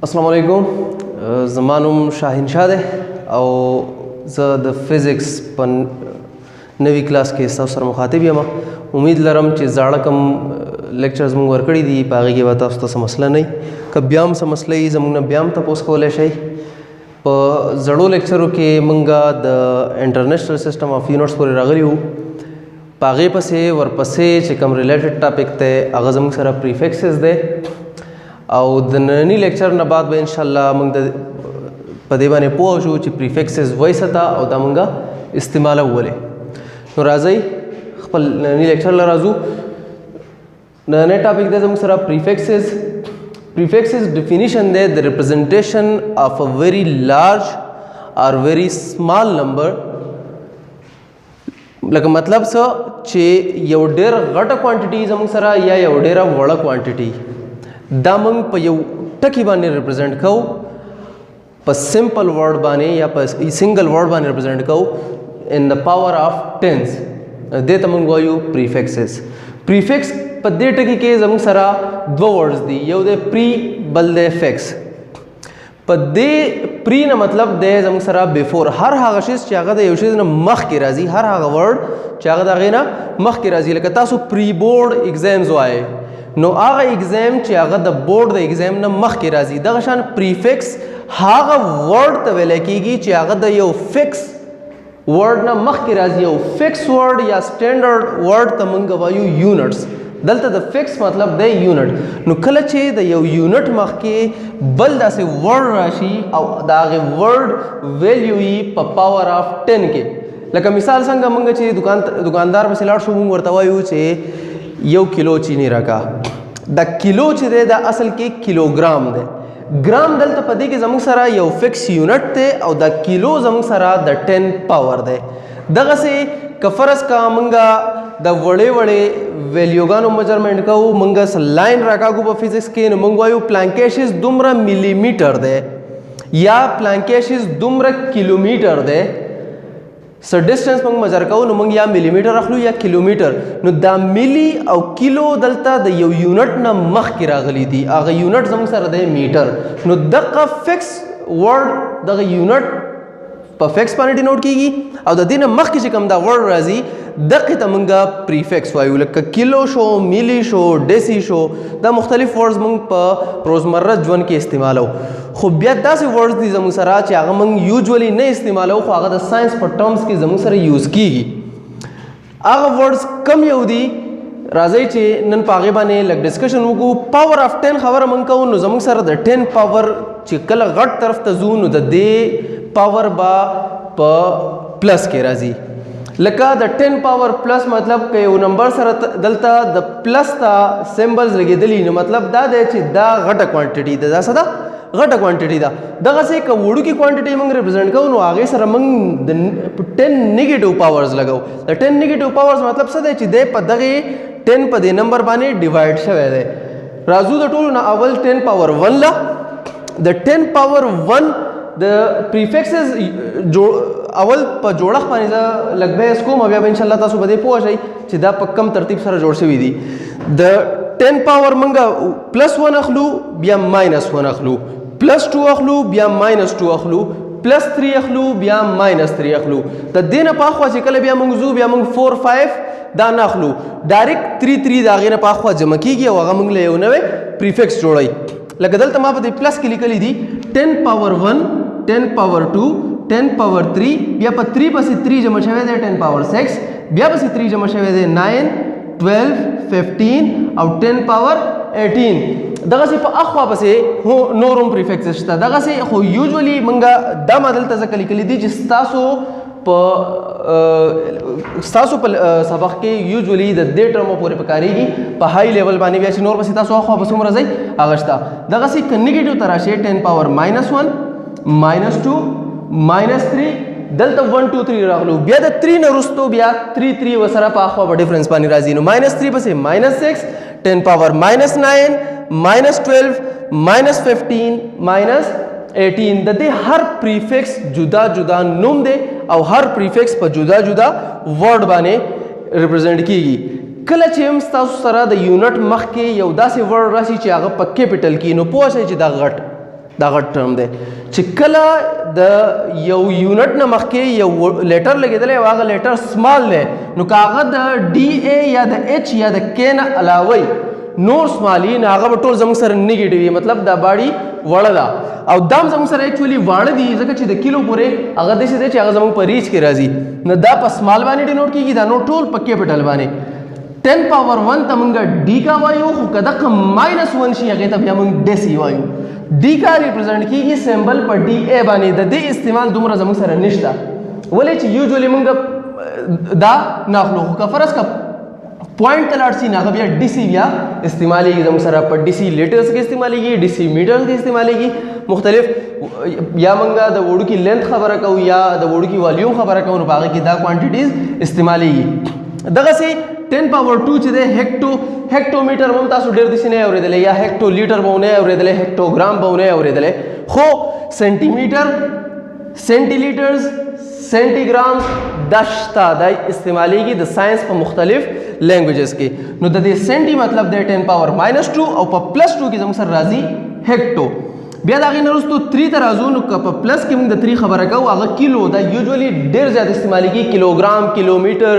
अस्सलाम वालेकुम ज़मा नोम शाहिन शाह दे او زه د فزیکس په نوی کلاس کې تاسو سره مخاطب یم. امید لرم چې زاړه کم لیکچرز موږ ورکړي دي په هغې کې به تاسو ته څه مسله نه وي. که بیا هم څه مسله وي زموږ نه بیا هم تپوس کولی شئ. په زړو لیکچرو کې موږ د انټرنیشنل سسټم آف یونټس پورې راغلي وو. په هغې پسې ورپسې چې کوم ریلیټډ ټاپک دی هغه زموږ سره پریفکسز دی او د ننني لیکچر نه بعد به انشاءالله موږ د په دې باندې پوه شو چې پریفکسز وایي څه ته او دا موږ استعمالو ولې. نو راځئ خپل ننني لیکچر له راځو. نننی ټاپک دی زموږ سره پریفکسز. پریفکسز ډیفینیشن دی د ریپرزنټیشن آف ا ویری لارج اور ویری سمال نمبر. لکه مطلب څه چې یو ډېر غټه کوانټیټي زموږ سره یا یو ډېره وړه کوانټیټي دا موږ په یو ټکي باندې ریپرزنټ کوو، په سمپل ورډ باندې یا په سنگل ورډ باندې ریپرزنټ کوو ان د پاور آف ټینز. دې ته موږ وایو پریفکسز. پریفکس په دې ټکي کې زموږ سره دوه ورډز دي، یو دی پری بل دی فکس. په دې پری نه مطلب دی زموږ سره بیفور، هر هغه شی چې هغه د یو شی نه مخکې راځي، هر هغه ورډ چې هغه د هغې نه مخکې راځي. لکه تاسو پری بورډ ایگزامز وایئ نو هغه ایگزام چې هغه د بورډ د ایگزام نه مخکې راځي. دغه شان پریفکس هغه ورډ ته ویلی کېږي چې هغه د یو فکس ورډ نه مخکې راځي. یو فکس ورډ یا سټینډرډ ورډ ته موږ وایو یونټس. دلته د فکس مطلب دی یونټ. نو کله چې د یو یونټ مخکې بل داسې ورډ راشي او د هغې ورډ ویلیو یي په پاور آف 10 کې. لکه مثال څنګه موږ چې دکاندار پسې لاړ شو موږ ورته وایو چې یو کیلو چینی راکا. دا کیلو چې دی دا اصل کې کیلوګرام دی. ګرام دلته په دې کې زموږ سره یو فکس یونټ دی او دا کیلو زموږ سره د 10 پاور دی. دغسې که فرض کا موږ د وړې وړې ویلیوګانو میجرمنټ کوو، موږ لاین راکاږو په فزیکس کې نو موږ وایو پلانکیشز دومره ملی میټر دی یا پلانکیشز دومره کیلومیټر دی. سر ډسټنس موږ مجر کوو نو موږ یا ملی میټر اخلو یا کیلومیټر. نو دا ملی او کیلو دلته د یو یونټ نه مخکې راغلي دي، هغه یونټ زموږ سره دی میټر. نو دغه فکس ورډ دغه یونټ په فکس باندې ډینوټ کیږي او د دې نه مخکې چې کوم دا ورډ راځي دغې ته موږ پریفکس وایو. لکه کیلو شو، ملی شو، ډیسي شو، دا مختلف ورډز موږ په روزمره ژوند کې استعمالو. خو بیا داسې ورډز دي زموږ سره چې هغه موږ یوزولي نه استعمالو خو هغه د ساینس په ټرمز کې زموږ سره یوز کیږي. هغه ورډز کم یو دي راځئ چې نن په هغې باندې لږ ډسکشن وکړو. پاور آف 10 خبره موږ کوو نو زموږ سره د 10 پاور چې کله غټ طرف ته ځو نو د دې پاور به په پلس کې راځي. لکه د 10 پاور پلس مطلب که یو نمبر سره دلته د پلس ته سمبلز لګېدلي نو مطلب دا دی چې دا غټه کوانټیټي ده. دا څه ده؟ غټه کوانټیټي ده. دغسې که وړوکې کوانټیټي موږ ریپرزنټ کوو نو هغې سره موږ د 10 نیګیټیو پاورز لګو. د 10 نیګیټیو پاورز مطلب څه دی چې دی په دغې 10 په دې نمبر باندې ډیوایډ شوی دی. راځو د ټولو نه اول 10 پاور 1 له. د 10 پاور 1 د پریفکسز اول په جوړښت باندې زه لږ بحث کوم بیا به انشاءالله تاسو په دې پوه شئ چې دا په کم ترتیب سره جوړ شوي دي. د 10 پاور موږ پلس 1 اخلو بیا ماینس 1 اخلو، پلس 2 اخلو بیا ماینس 2 اخلو، پلس 3 اخلو بیا ماینس 3 اخلو. د دې نه پاخوا چې کله بیا موږ ځو بیا موږ 4 5 دا نه اخلو، ډایرکټ 3 3 د هغې نه پاخوا جمع کېږي او هغه موږ له یو نوی پریفکس جوړوي. لکه دلته ما په دې پلس کې لیکلي دي 10 پاور 1 10 پاور 2 10 پاور 3 بیا په 3 پسې 3 جمع شوی دی 10 پاور 6 بیا پسې 3 جمع شوی دی 9 12 15 او 10 پاور 18. دغسې په اخوا پسې نور هم پریفکسز شته. دغسې خو یوزولي موږ دا ما دلته ځکه لیکلي دي چې ستاسو په سبق کې یوزولي د دې ټرمو پورې پکارېږي په های لیول باندې. بیا چې نور پسې تاسو اخوا پسې هم راځئ هغه شته. دغسې که نیګیټیو ته راشئ 10 پاور -1 -2 -3 دلته 1 2 3 راغلو. بیا د 3 نه وروستو بیا 3 3 ورسره په اخوا به ډفرنس باندې راځي. نو -3 پسې -6 10 پاور -9 -12 -15 -18. د دې هر پریفکس جدا جدا نوم دی او هر پریفکس په جدا جدا ورډ باندې ریپرزنټ کیږي. کله چې هم تاسو سره د یونټ مخکې یو داسې ورډ راشي چې هغه په کیپیټل کې نو پوه شئ چې دا غټ دا غټ ټرم دی چې کله د یو یونټ نه مخکې یو لیټر لګېدلی او هغه لیټر سمال دی نو که هغه د ډي اے یا د ایچ یا د کې نه علاوه نور سمالي نو هغه به ټول زموږ سره نیګیټیو وي مطلب دا باډي وړه ده او دا هم زموږ سره ایکچولی واړه دي ځکه چې د کیلو پورې هغه داسې دی چې هغه زموږ په ریچ کې راځي نو دا په سمال باندې ډینوټ کېږي دا نور ټول په کیپټل باندې 10 پاور 1 ته موږ ډي کا وایو خو که دغه -1 شي هغې ته بیا موږ ډیسي وایو ډي کا ریپرزنټ کېږي سیمبل په ډي اے باندې د دې استعمال دومره زموږ سره نشته ولې چې یوزولي موږ دا ناخلو خو که فرض که پوائنٹ ته لاړ شي نو هغه بیا ډي سی بیا استعمالیږي زموږ سره په ډي سی لیټرز کې استعمالیږي ډي سی میټرز کې استعمالیږي مختلف یا موږ د وړوکي لینث خبره کوو یا د وړوکي والیوم خبره کوو نو په هغه کې دا کوانټیټیز استعمالیږي دغسې 10 پاور 2 چې دی هیکټومیټر به هم تاسو ډېر داسې نه اورېدلی یا هیکټو لیټر به ونه اورېدلی هیکټوګرام به ونه اورېدلی خو سینټیمیټر سینټیلیټرز سینټیګرامز دا شته دا استعمالیږي د ساينس په مختلف لینګویجز کې نو د دې سینټي مطلب دی 10 پاور -2 او په +2 کې زموږ سره راځي هیکټو بیا د هغې نه وروستو 3 ته راځو نو که په پلس کې موږ د 3 خبره کوو هغه کیلو دا یوزولي ډېر زیات استعمالیږي کیلوګرام کیلومیټر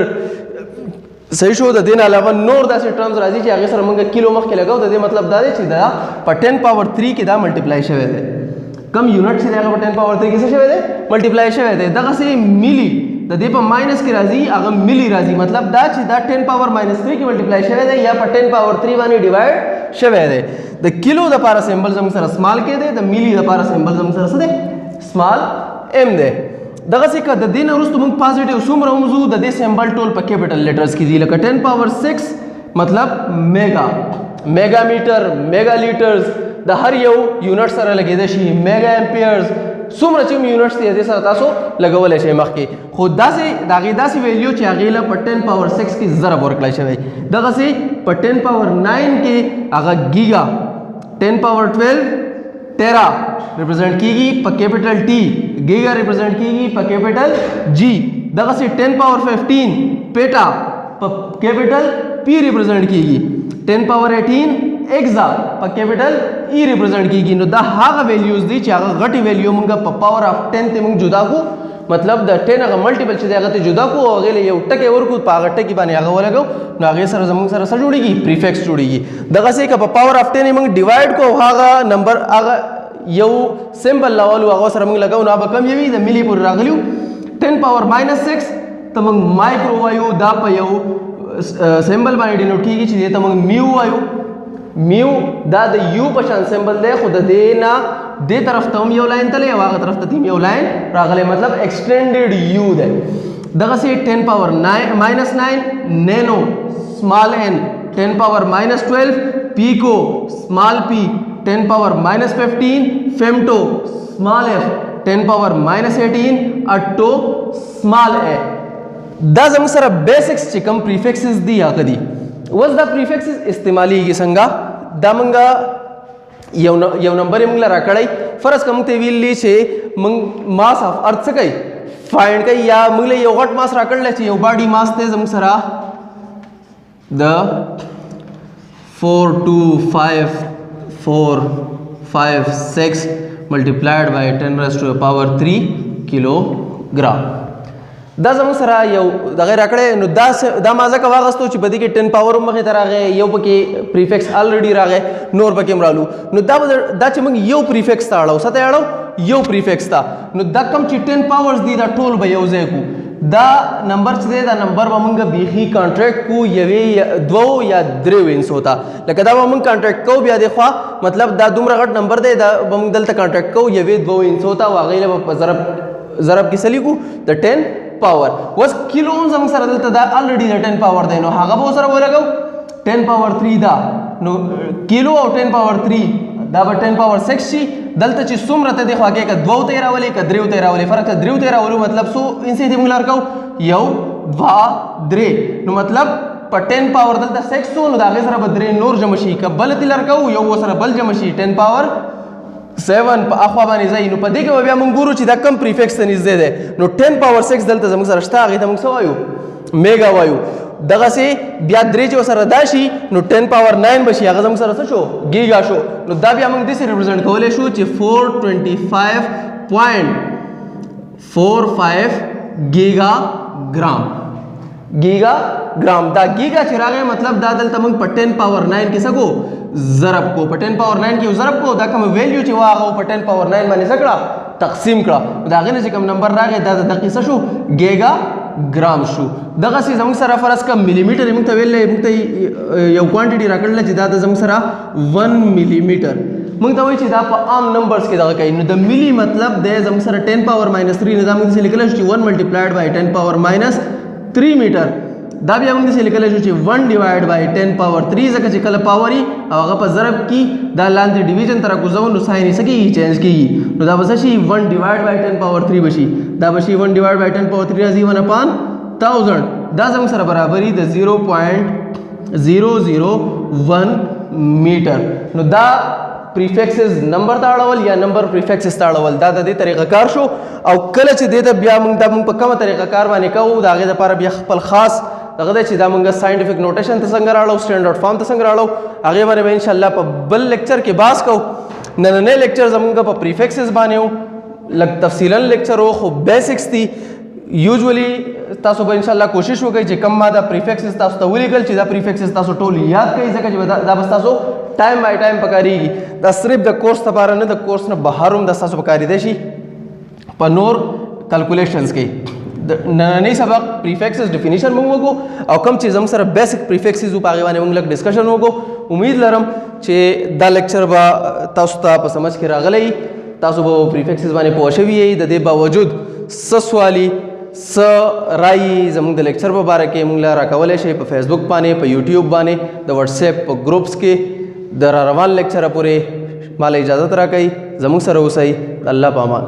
صحیح شو د دې نه علاوه نور داسې ټرمز راځي چې هغې سره موږ کیلو مخکې لګو د دې مطلب دا دی چې دا په 10 پاور 3 کې دا ملټیپلای شوی دی کم یونټ چې دی هغه په 10 پاور 3 کې څه شوی دی ملټیپلای شوی دی دغسې میلی د دې په ماینس کې راځي هغه میلی راځي مطلب دا چې دا 10 پاور -3 کې ملټیپلای شوی دی یا په 10 پاور 3 باندې ډیوایډ شوی دی د کیلو د پاره سیمبل زموږ سره سمال کې دی د میلی د پاره سیمبل زموږ سره څه دی سمال ام دی دغسې که د دې نه وروسته موږ پازیټیو څومره وموزو د دې سیمبل ټول په کیپټل لیټرز کې دي لکه 10 پاور 6 مطلب میگا میټر میگا لیټرز د هر یو یونټ سره لګېدی شي میگا امپیرز څومره چې یونټس دي دې سره تاسو لګولی شئ مخکې خو داسې د هغې داسې ویلیو چې هغې له په 10 پاور 6 کې ضرب ورکړی شوی دغسې په 10 پاور 9 کې هغه ګیګا 10 پاور 12 ټیرا ریپرزینټ کیږي په کیپټل ټي ګیګا ریپرزینټ کیږي په کیپټل جی دغسې 10 پاور 15 پیټا په کیپټل پی ریپرزینټ کیږي 10 پاور 18 ایگزا په کیپټل ای ریپرزینټ کیږي نو دا هغه ویلیوز دي چې هغه غټي ویلیو موږ په پاور اف 10 ته موږ جدا کو مطلب د 10 هغه ملټیپل چې هغه ته جدا کو او هغې له یو ټکی ورکو په هغه ټکي باندې هغه ولګو نو هغې سره زموږ سره څه جوړېږي پریفکس جوړېږي دغسې که په پاور اف 10 یې موږ ډیوایډ کو هغه نمبر هغه یو سیمبل راولو هغه سره موږ لګو نو هغه کم یوي د ملي پورې راغلیو 10 پاور -6 ته موږ مایکرو وایو دا په یو سیمبل باندې ډینوټ کېږي چې دې ته موږ میو وایو میو دا د یو په شان سیمبل دی خو د دې نه دې طرف ته هم یو لاین تللی او هغه طرف ته هم یو لاین راغلی مطلب ایکسټینډډ یو دی دغسې 10 پاور -9 نینو سمال n 10 پاور -12 پیکو سمال پی 10 پاور -15 فیمٹو سمال f 10 پاور -18 اټو سمال a دا زموږ سره بیسکس چې کوم پریفکسز دي هغه دي اوس دا پریفکسز استعمالیږي څنګه دا موږ یو نمبر یې موږ له راکړی فرض که موږ ته ویلي چې موږ ماس اف ارت څه کوي فایند کوي یا موږ له یو غټ ماس راکړلی چې یو باډي ماس دی زموږ سره د 42546 multiplied by 10⁻³ کیلوګرام دا زموږ سره یو دغه راکړی نو دا ما ځکه واغستو چې په دې کې 10 پاور هم مخې ته راغی یو پکې پریفکس الریډي راغی نور پکې هم رالو نو دا چې موږ یو پریفکس ته اړو څه ته اړو یو پریفکس ته نو دا کم چې 10 پاورز دي دا ټول به یو ځای کو دا نمبر چې دی دا نمبر به موږ بیخي کانټریکټ کو یوې دوو یا درېو انسو ته لکه دا به موږ کانټریکټ کوو بیا دې خوا مطلب دا دومره غټ نمبر دی دا به موږ دلته کانټریکټ کوو یوې دوو انسو ته او هغې له به په ضرب کې څه لیکو د 10 پاور وس کیلو هم زموږ سره دلته دا الریډي د 10 پاور دی نو هغه به ورسره ولګو 10 پاور 3 دا نو کیلو او 10 پاور 3 دا به 10 پاور 6 شي دلته چې څومره ته دی خوا کې که دوو ته یې راولې که درېو ته یې راولې فرق که درېو ته یې راولو مطلب څو انسې دې موږ لرکو یو دوه درې نو مطلب په 10 پاور دلته 6 نو د هغې سره به درې نور جمع شي که بل ترې لرکو یو ورسره بل جمع شي 10 پاور 7 په اخوا باندې ځای نو په دې کې به بیا موږ ګورو چې دا کم پریفکس ته نږدې دی نو 10 پاور 6 دلته زموږ سره شته هغې ته موږ څه وایو میګا وایو دغه سي بیا درې چې وسره دا شي نو 10 پاور 9 بشي هغه زموږ سره څه شو ګیګا شو نو دا بیا موږ داسې ریپرزینټ کولی شو چې 425.45 ګیګا ګرام دا ګیګا چې راغی مطلب دا دلته موږ په 10 پاور 9 کې څه کو ضرب کو په 10 پاور 9 کې ضرب کو دا کوم ویلیو چې واغه په 10 پاور 9 باندې څه کړه تقسیم کړه دا غنه چې کوم نمبر راغی دا د دقیقه شو ګیګا ګرام شو دغه سي زموږ سره فرض کا ملي میټر موږ ته ویلې موږ ته یو کوانټیټي راکړل چې دا د زموږ سره 1 ملي میټر موږ ته وایي چې دا په عام نمبرز کې دغه کوي نو د ملي مطلب د زموږ سره 10 پاور -3 نه دا موږ څه لیکل شو چې 1 ملټیپلایډ بای 10 پاور -3 میټر دا بیا موږ څه لیکل شو چې 1 ډیوایډ بای 10 پاور 3 ځکه چې کله پاور ای او هغه په ضرب کې دا لاندې ډیویژن تر کوزو نو ساين یې سکی چینج کیږي نو دا بس شي 1 ډیوایډ بای 10 پاور 3 بشي دا بشي 1 ډیوایډ بای 10 پاور 3 راځي 1/1000 دا زموږ سره برابرۍ د 0.001 میټر نو دا پریفکسز نمبر ته اړول یا نمبر پریفکسز ته اړول دا د دې طریقه کار شو او کله چې د بیا موږ په کومه طریقه کار باندې کوو دا غي لپاره بیا خپل خاص دغه چې دا موږ ساينټیفیک نوټیشن ته څنګه راړو سټانډرډ فارم ته څنګه راړو هغه باندې ان شاء الله په بل لیکچر کې باس کو نن لیکچر زموږ په پریفکسز باندې لږ تفصیلا لیکچر او خو بیسکس دي یوزولي تاسو به ان شاء الله کوشش وکړئ چې کم ما دا پریفکسز تاسو ته ولیکل چې دا پریفکسز تاسو ټول یاد کړئ ځکه چې دا بس تاسو ټایم بای ټایم پکاريږي دا صرف د کورس لپاره نه د کورس نه بهر هم د تاسو پکاري دي شي په نور کیلکولیشنز کې نننی سبق پریفکسز ډیفینیشن موږ وکړو او کوم چې زموږ سره بیسک پریفکسز په هغه باندې موږ لږ ډسکشن وکړو امید لرم چې دا لیکچر به تاسو ته په سمجھ کې راغلی تاسو به پریفکسز باندې پوه شوي یئ د دې باوجود څه سوالي څه رایي زموږ د لیکچر په باره کې موږ له راکولی شئ په فیسبوک باندې په یوټیوب باندې د واتساپ په ګروپس کې د را روان لیکچره پورې ماله اجازت راکئ زموږ سره اوسئ الله په امان